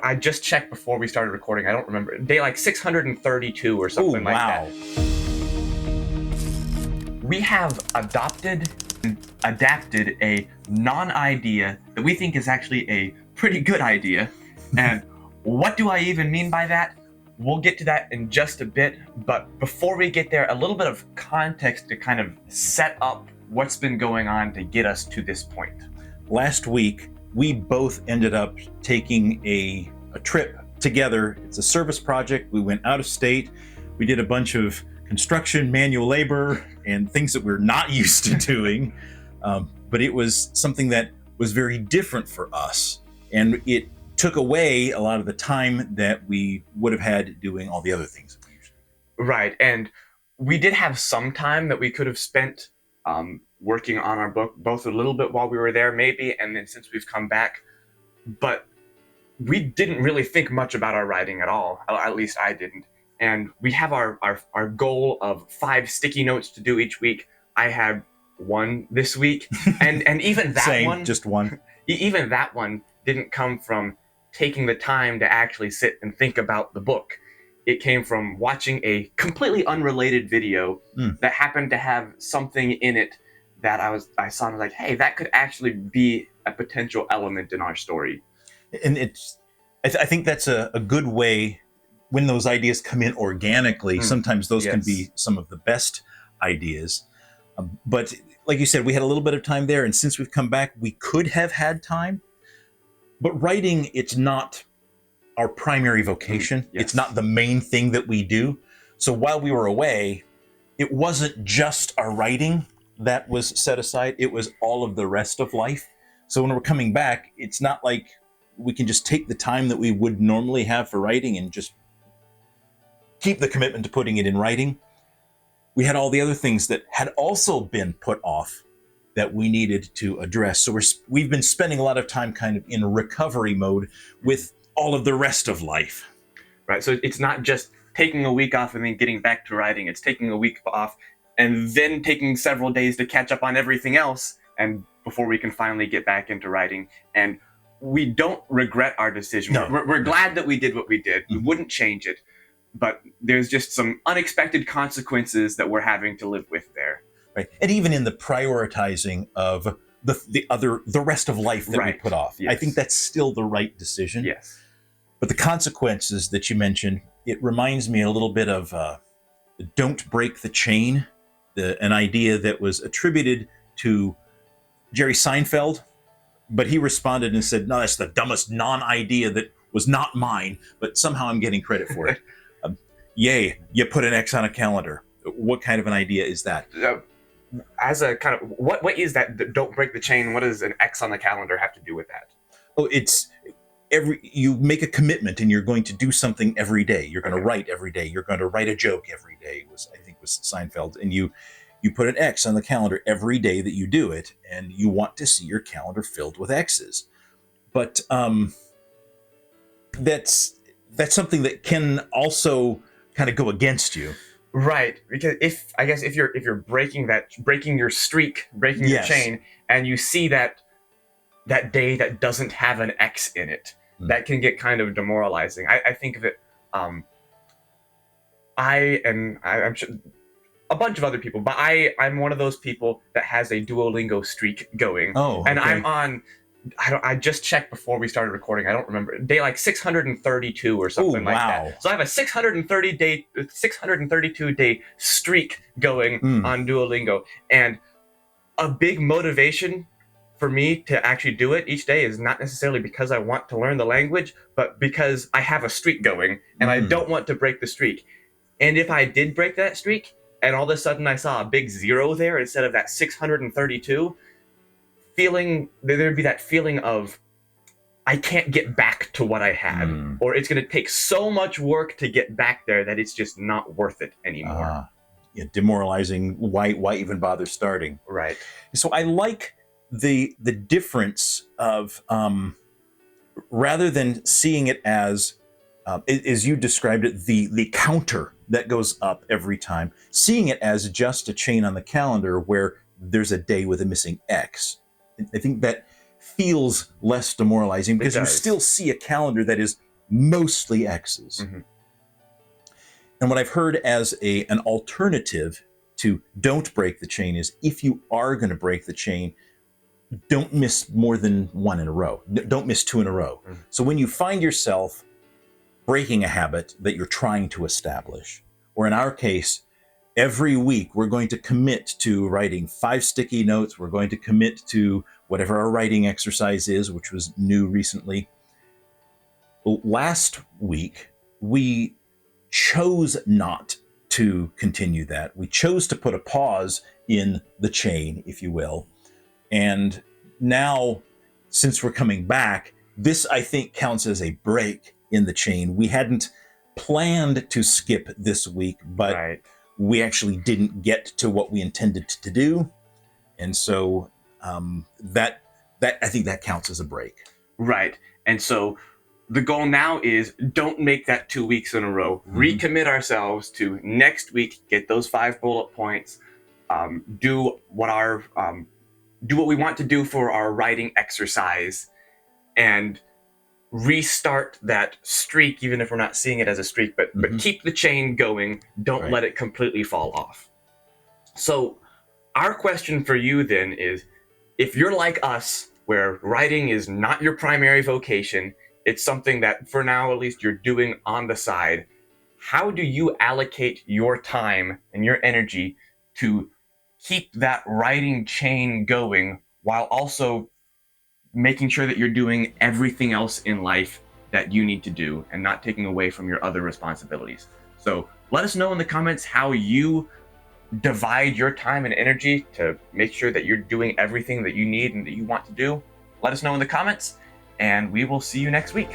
I just checked before we started recording. I don't remember. Day like 632 or something like that. We have adopted and adapted a non-idea that we think is actually a pretty good idea. And what do I even mean by that? We'll get to that in just a bit. But before we get there, a little bit of context to kind of set up what's been going on to get us to this point. Last week, we both ended up taking a trip together. It's a service project. We went out of state. We did a bunch of construction, manual labor, and things that we're not used to doing. But it was something that was very different for us. And it took away a lot of the time that we would have had doing all the other things. Right. And we did have some time that we could have spent working on our book, both a little bit while we were there, maybe, and then since we've come back. But we didn't really think much about our writing at all. At least I didn't. And we have our goal of 5 sticky notes to do each week. I had 1 this week, and even that Same, just 1. Even that one didn't come from taking the time to actually sit and think about the book. It came from watching a completely unrelated video that happened to have something in it that I saw and was like, hey, that could actually be a potential element in our story. And I think that's a good way when those ideas come in organically. Sometimes those can be some of the best ideas. But like you said, we had a little bit of time there. And since we've come back, we could have had time. But writing, it's not our primary vocation. It's not the main thing that we do. So while we were away, it wasn't just our writing that was set aside. It was all of the rest of life. So when we're coming back, it's not like we can just take the time that we would normally have for writing and just keep the commitment to putting it in writing. We had all the other things that had also been put off that we needed to address. So we've been spending a lot of time kind of in recovery mode with all of the rest of life. Right. So it's not just taking a week off and then getting back to writing. It's taking a week off and then taking several days to catch up on everything else, and before we can finally get back into writing. And we don't regret our decision. No. We're glad that we did what we did. We wouldn't change it. But there's just some unexpected consequences that we're having to live with there. Right. And even in the prioritizing of the rest of life that we put off, I think that's still the right decision. Yes. But the consequences that you mentioned, it reminds me a little bit of don't break the chain, an idea that was attributed to Jerry Seinfeld, but he responded and said, no, that's the dumbest non-idea that was not mine, but somehow I'm getting credit for it. Yay, you put an X on a calendar. What kind of an idea is that? As a kind of, what is that? Don't break the chain. What does an X on the calendar have to do with that? Oh, it's you make a commitment and you're going to do something every day. You're going to write every day. You're going to write a joke every day, was Seinfeld. And you put an X on the calendar every day that you do it, and you want to see your calendar filled with X's. But that's something that can also kind of go against you. Right, because if you're breaking your streak, breaking your chain, and you see that day that doesn't have an X in it, that can get kind of demoralizing. I think of it. I'm sure a bunch of other people, but I'm one of those people that has a Duolingo streak going. Oh, okay. And I'm on. I just checked before we started recording. I don't remember. Day like 632 or something like that. So I have a 632 day streak going on Duolingo. And a big motivation for me to actually do it each day is not necessarily because I want to learn the language, but because I have a streak going and I don't want to break the streak. And if I did break that streak and all of a sudden I saw a big 0 there instead of that 632, there'd be that feeling of I can't get back to what I had, or it's going to take so much work to get back there that it's just not worth it anymore. Demoralizing. Why even bother starting? Right. So I like the difference of rather than seeing it as you described it, the counter that goes up every time, seeing it as just a chain on the calendar where there's a day with a missing X. I think that feels less demoralizing because you still see a calendar that is mostly X's. Mm-hmm. And what I've heard as an alternative to don't break the chain is, if you are going to break the chain, don't miss more than one in a row. Don't miss two in a row. Mm-hmm. So when you find yourself breaking a habit that you're trying to establish, or in our case, every week we're going to commit to writing 5 sticky notes, we're going to commit to whatever our writing exercise is, which was new recently. Last week, we chose not to continue that. We chose to put a pause in the chain, if you will. And now, since we're coming back, this, I think, counts as a break in the chain. We hadn't planned to skip this week, but we actually didn't get to what we intended to do. And so that I think that counts as a break. Right. And so the goal now is, don't make that 2 weeks in a row. Mm-hmm. Recommit ourselves to next week, get those 5 bullet points, do what we want to do for our writing exercise, and restart that streak, even if we're not seeing it as a streak, but keep the chain going. Don't let it completely fall off. So our question for you then is, if you're like us, where writing is not your primary vocation, it's something that for now, at least, you're doing on the side, how do you allocate your time and your energy to keep that writing chain going while also making sure that you're doing everything else in life that you need to do and not taking away from your other responsibilities? So let us know in the comments how you divide your time and energy to make sure that you're doing everything that you need and that you want to do. Let us know in the comments, and we will see you next week.